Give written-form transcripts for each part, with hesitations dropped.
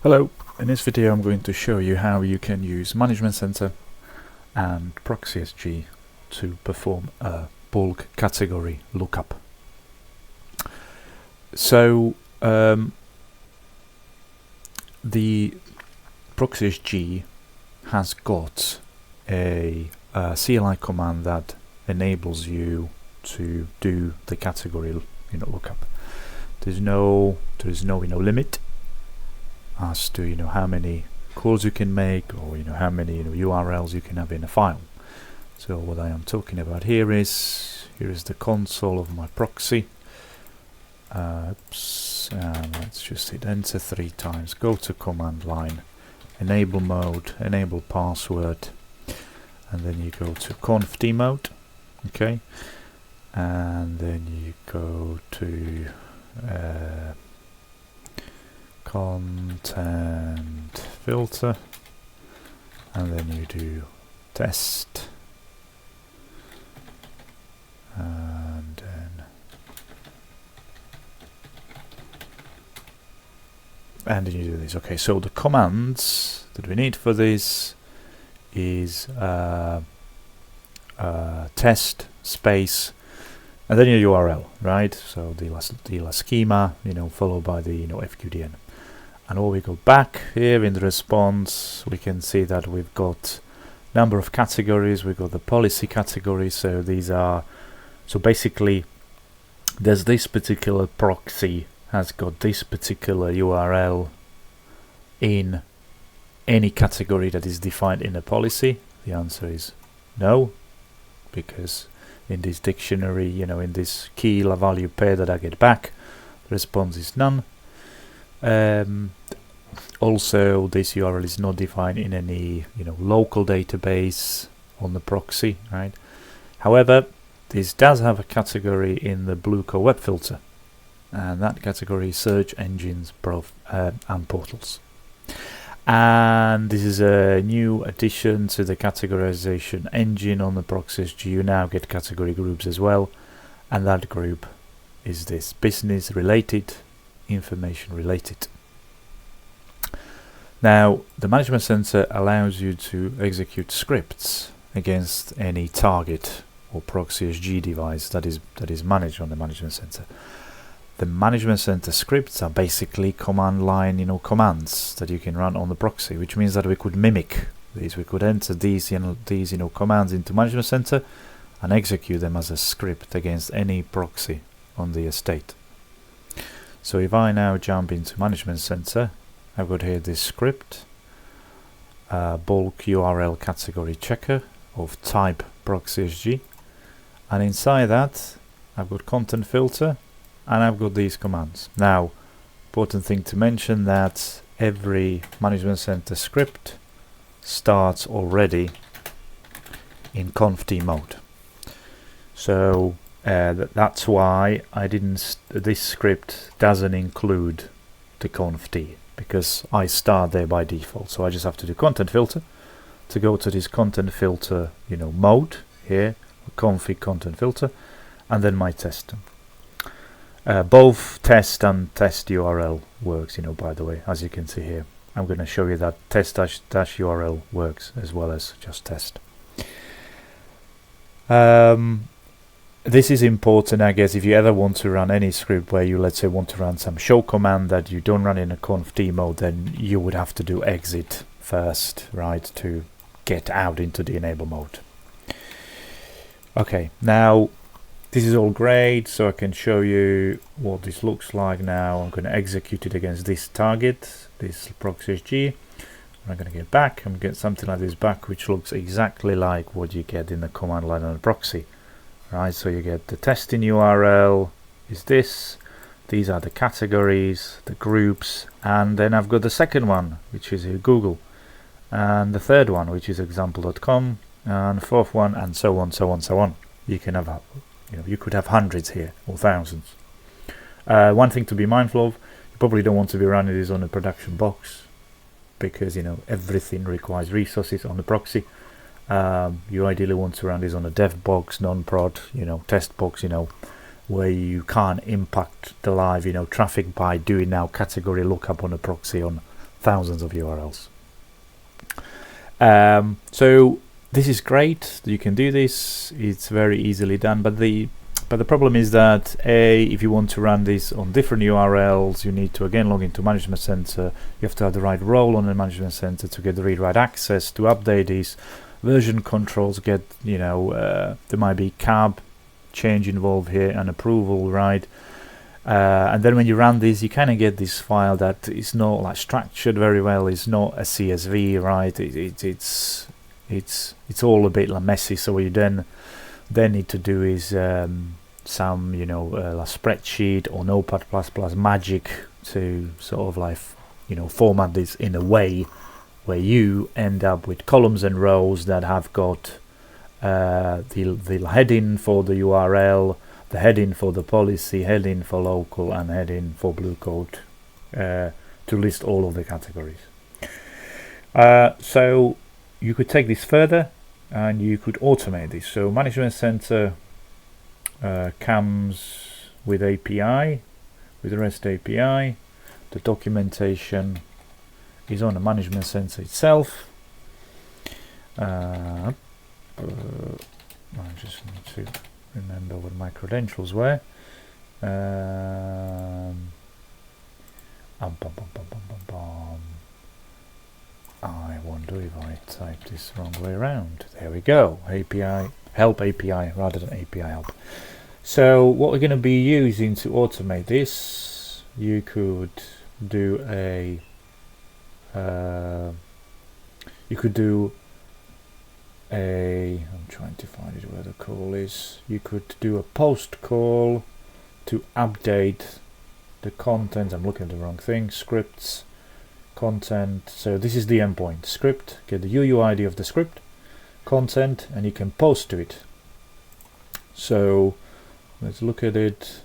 Hello, in this video I'm going to show you how you can use Management Center and ProxySG to perform a bulk category lookup. So the ProxySG has got a CLI command that enables you to do the category lookup. There's no limit as to how many calls you can make, or how many URLs you can have in a file. So what I am talking about here is the console of my proxy. Let's just hit enter 3 times, go to command line, enable mode, enable password, and then you go to conf mode, okay, and then you go to content filter, and then you do test, and then you do this. Okay, so the commands that we need for this is test space and then your URL, right? So the schema, followed by the FQDN. And when we go back here in the response, we can see that we've got number of categories, we've got the policy category. So these are, so basically there's this particular proxy has got this particular URL in any category that is defined in a policy. The answer is no, because in this dictionary, in this key value pair that I get back, the response is none. Also, this URL is not defined in any local database on the proxy, right? However, this does have a category in the Blueco web filter, and that category is search engines and portals. And this is a new addition to the categorization engine on the ProxySG. You now get category groups as well, and that group is this: business related, information related. Now, the Management Center allows you to execute scripts against any target or ProxySG device that is managed on the Management Center. The Management Center scripts are basically command line, commands that you can run on the proxy, which means that we could mimic these. We could enter these, commands into Management Center and execute them as a script against any proxy on the estate. So if I now jump into Management Center, I've got here this script, bulk URL category checker of type ProxySG, and inside that I've got content filter, and I've got these commands. Now, important thing to mention that every Management Center script starts already in conf mode. So that's why this script doesn't include the conf because I start there by default. So I just have to do content filter to go to this content filter, mode here, config content filter, and then my test. Both test and test URL works, by the way, as you can see here. I'm going to show you that test dash URL works as well as just test. This is important, I guess, if you ever want to run any script where you, let's say, want to run some show command that you don't run in a conf mode, then you would have to do exit first, right, to get out into the enable mode. Okay, now this is all great, so I can show you what this looks like now. I'm going to execute it against this target, this ProxySG. I'm going to get back, I'm going to get something like this back, which looks exactly like what you get in the command line on the proxy. Right, so you get the testing URL is this, these are the categories, the groups, and then I've got the second one, which is Google, and the third one, which is example.com, and the fourth one, and so on, so on, so on. You can have, you could have hundreds here or thousands. One thing to be mindful of, you probably don't want to be running this on a production box, because everything requires resources on the proxy. You ideally want to run this on a dev box, non-prod, test box, where you can't impact the live, traffic by doing now category lookup on a proxy on thousands of URLs. So this is great. You can do this. It's very easily done. But the problem is that if you want to run this on different URLs, you need to again log into Management Center. You have to have the right role on the Management Center to get the read-write access to update these version controls. Get there might be cab change involved here and approval, right? And then when you run this, you kind of get this file that is not like structured very well. It's not a CSV, right? It's all a bit like messy. So what you then need to do is some a spreadsheet or Notepad++ magic to sort of like format this in a way where you end up with columns and rows that have got the heading for the URL, the heading for the policy, heading for local, and heading for blue code to list all of the categories. So you could take this further and you could automate this. So Management Center comes with API, with REST API. The documentation is on the Management Center itself. I just need to remember what my credentials were. I wonder if I typed this wrong way around. There we go. API help API rather than API help. So what we're going to be using to automate this, you could do a I'm trying to find it where the call is. You could do a post call to update the content. I'm looking at the wrong thing. Scripts, content. So this is the endpoint. Script, get the UUID of the script, content, and you can post to it. So let's look at it.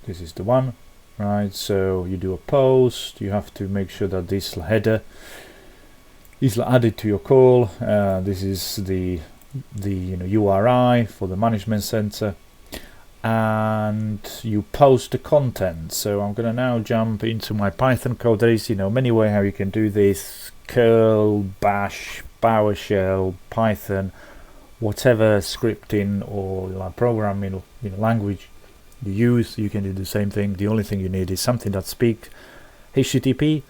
This is the one. Right, so you do a post. You have to make sure that this header is added to your call. This is the URI for the Management Center, and you post the content. So I'm going to now jump into my Python code. There is many ways how you can do this: curl, bash, PowerShell, Python, whatever scripting or programming language you use, you can do the same thing. The only thing you need is something that speaks HTTP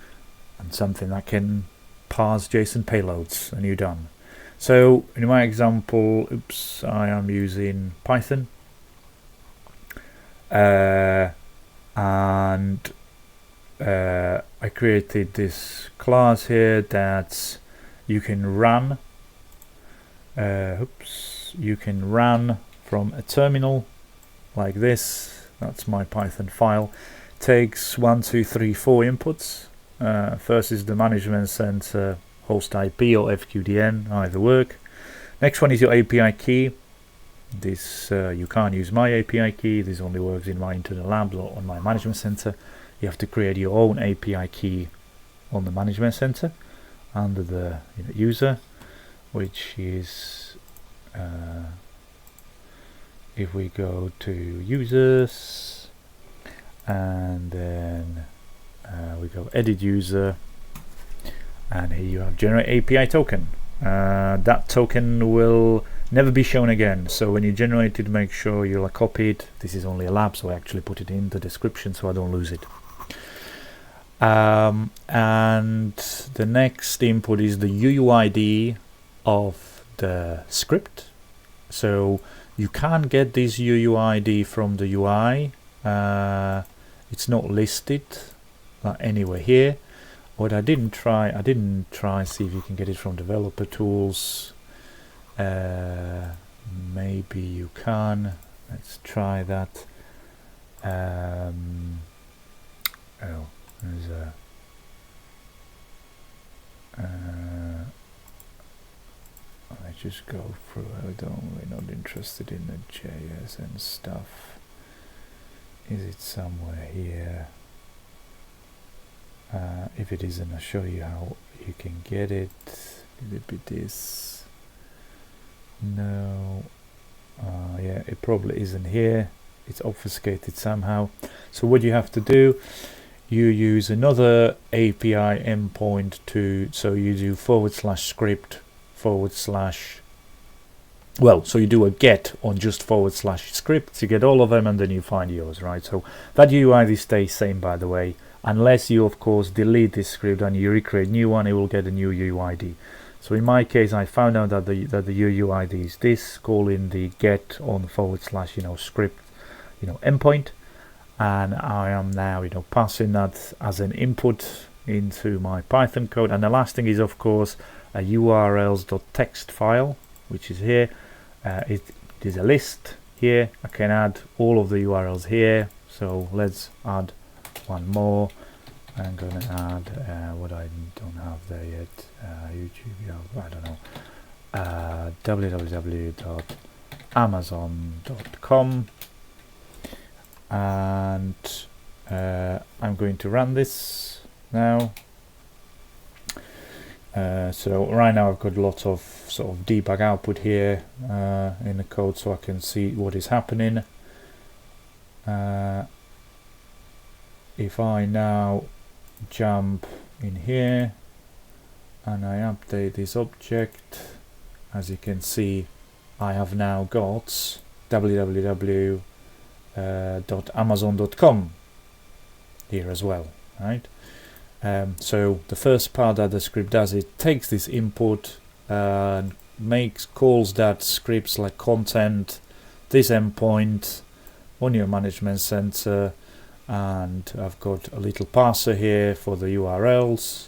and something that can parse JSON payloads, and you're done. So in my example, I am using Python, and I created this class here that you can run. You can run from a terminal like this. That's my Python file. Takes 1, 2, 3, 4 inputs. First is the Management Center host IP or FQDN, either work. Next one is your API key. This you can't use my API key. This only works in my internal lab or on my Management Center. You have to create your own API key on the Management Center under the user, which is if we go to users and then we go edit user, and here you have generate API token. That token will never be shown again, so when you generate it, make sure you'll copy it. This is only a lab, so I actually put it in the description so I don't lose it. And the next input is the UUID of the script. So you can't get this UUID from the UI. It's not listed anywhere here. What I didn't try see if you can get it from developer tools. Maybe you can. Let's try that. There's a I just go through. We're not interested in the JS and stuff. Is it somewhere here? If it isn't, I'll show you how you can get it. Will it be this? No. Yeah, it probably isn't here. it's obfuscated somehow. So what you have to do, you use another API endpoint so you do /script so you do a get on just /script, you get all of them and then you find yours, right? So that UUID stays same, by the way, unless you of course delete this script and you recreate new one, it will get a new UUID. So in my case, I found out that the UUID is this, calling the get on / script endpoint, and I am now passing that as an input into my Python code. And the last thing is of course a urls.txt file, which is here. It is a list here. I can add all of the URLs here, so let's add one more. I'm gonna add what I don't have there yet, YouTube, I don't know, www.amazon.com, and I'm going to run this now. So right now I've got lots of sort of debug output here in the code, so I can see what is happening. If I now jump in here and I update this object, as you can see, I have now got www.amazon.com here as well, right? So the first part that the script does, it takes this input and calls that scripts like content, this endpoint on your management center, and I've got a little parser here for the URLs,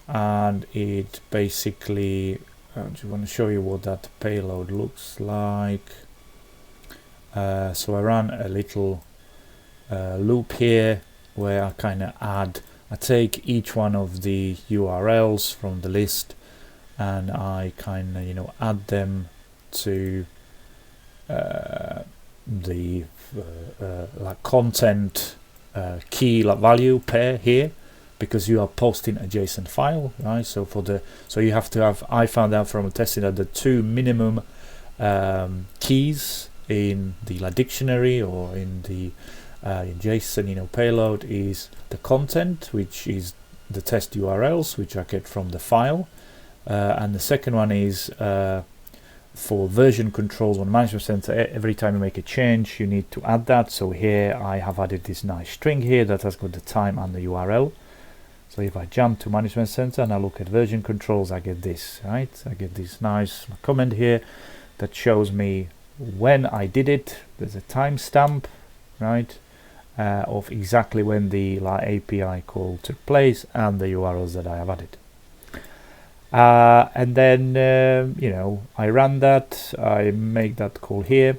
and it basically I just want to show you what that payload looks like. So I run a little loop here where I kind of I take each one of the URLs from the list and I kind of add them to the like content key value pair here, because you are posting a JSON file, right? So you have to have, I found out from testing that the two minimum keys in the dictionary or in the in JSON payload is the content, which is the test URLs which I get from the file, and the second one is for version controls on management center. Every time you make a change you need to add that. So here I have added this nice string here that has got the time and the URL. So if I jump to management center and I look at version controls, I get this, right? I get this nice comment here that shows me when I did it. There's a timestamp, right, of exactly when the API call took place and the URLs that I have added. And then I run that, I make that call here,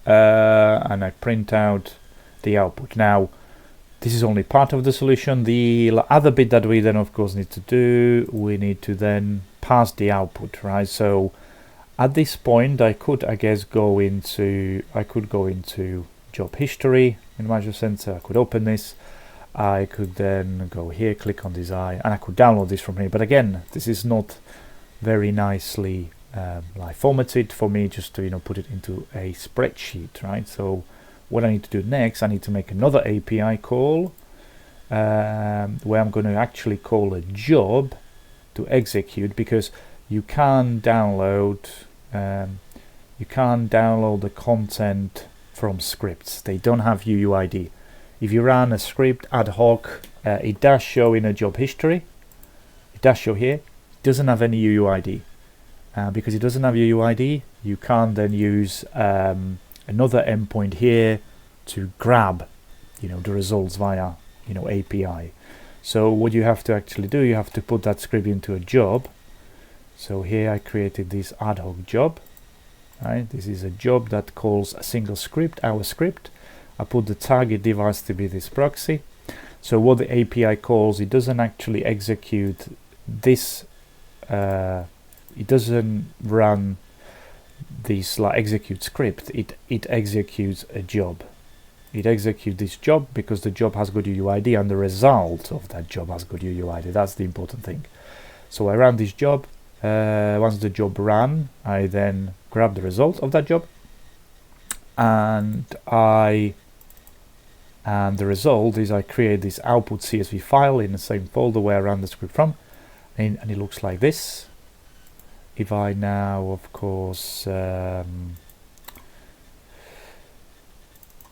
and I print out the output. Now this is only part of the solution. The other bit that we then of course need to do, we need to then pass the output, right? So at this point I could, I guess, go into job history in Management Center. I could open this, I could then go here, click on this eye, and I could download this from here. But again, this is not very nicely formatted for me just to put it into a spreadsheet, right? So what I need to do next, I need to make another API call where I'm going to actually call a job to execute, because you can't download the content from scripts. They don't have UUID. If you run a script ad hoc, it does show in a job history. It does show here. It doesn't have any UUID. Because it doesn't have UUID, you can't then use another endpoint here to grab the results via API. So what you have to actually do, you have to put that script into a job. So here I created this ad hoc job, right? This is a job that calls a single script, our script. I put the target device to be this proxy. So what the API calls, it doesn't actually execute this, it doesn't run this execute script, it executes a job. It executes this job because the job has good UUID and the result of that job has good UUID. That's the important thing. So I ran this job. Once the job ran, I then grab the result of that job and the result is I create this output CSV file in the same folder where I ran the script from, and it looks like this. If I now, of course,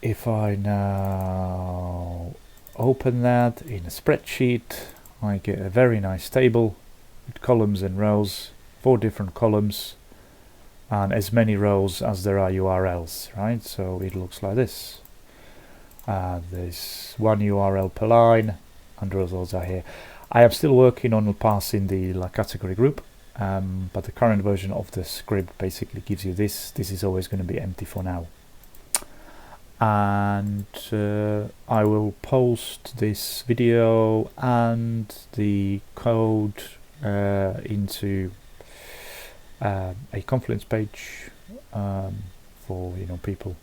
if I now open that in a spreadsheet, I get a very nice table with columns and rows, 4 different columns, and as many rows as there are URLs, right? So it looks like this. There's 1 URL per line, and the results are here. I am still working on parsing the category group, but the current version of the script basically gives you this. This is always going to be empty for now. And I will post this video and the code into a Confluence page for people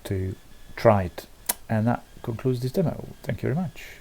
to try it. And that concludes this demo. Thank you very much.